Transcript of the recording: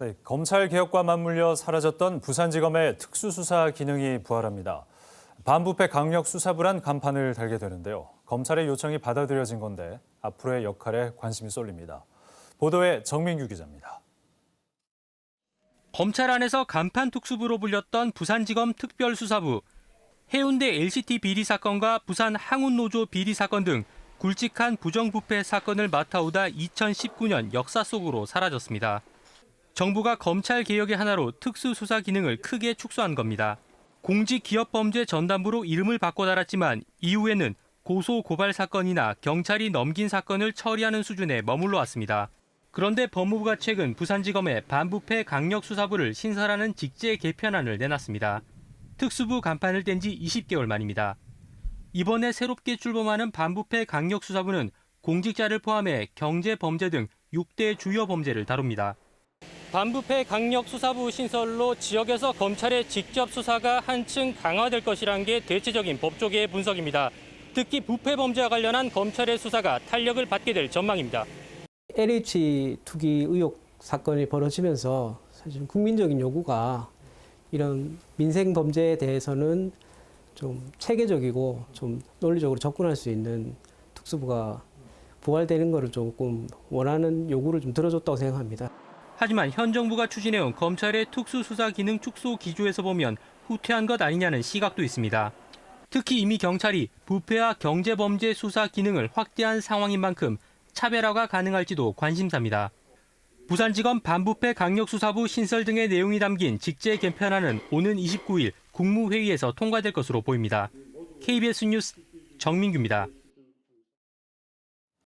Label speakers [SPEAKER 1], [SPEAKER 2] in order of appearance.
[SPEAKER 1] 네, 검찰 개혁과 맞물려 사라졌던 부산지검의 특수수사 기능이 부활합니다. 반부패 강력수사부란 간판을 달게 되는데요. 검찰의 요청이 받아들여진 건데 앞으로의 역할에 관심이 쏠립니다. 보도에 정민규 기자입니다.
[SPEAKER 2] 검찰 안에서 간판 특수부로 불렸던 부산지검 특별수사부. 해운대 LCT 비리 사건과 부산 항운노조 비리 사건 등 굵직한 부정부패 사건을 맡아오다 2019년 역사 속으로 사라졌습니다. 정부가 검찰 개혁의 하나로 특수수사 기능을 크게 축소한 겁니다. 공직기업범죄 전담부로 이름을 바꿔 달았지만 이후에는 고소 고발 사건이나 경찰이 넘긴 사건을 처리하는 수준에 머물러 왔습니다. 그런데 법무부가 최근 부산지검의 반부패 강력수사부를 신설하는 직제 개편안을 내놨습니다. 특수부 간판을 뗀 지 20개월 만입니다. 이번에 새롭게 출범하는 반부패 강력수사부는 공직자를 포함해 경제범죄 등 6대 주요 범죄를 다룹니다. 반부패 강력수사부 신설로 지역에서 검찰의 직접 수사가 한층 강화될 것이라는 게 대체적인 법조계의 분석입니다. 특히 부패 범죄와 관련한 검찰의 수사가 탄력을 받게 될 전망입니다.
[SPEAKER 3] LH 투기 의혹 사건이 벌어지면서 사실 국민적인 요구가 이런 민생 범죄에 대해서는 좀 체계적이고 좀 논리적으로 접근할 수 있는 특수부가 부활되는 것을 조금 원하는 요구를 좀 들어줬다고 생각합니다.
[SPEAKER 2] 하지만 현 정부가 추진해온 검찰의 특수수사 기능 축소 기조에서 보면 후퇴한 것 아니냐는 시각도 있습니다. 특히 이미 경찰이 부패와 경제범죄 수사 기능을 확대한 상황인 만큼 차별화가 가능할지도 관심사입니다. 부산지검 반부패 강력수사부 신설 등의 내용이 담긴 직제 개편안은 오는 29일 국무회의에서 통과될 것으로 보입니다. KBS 뉴스 정민규입니다.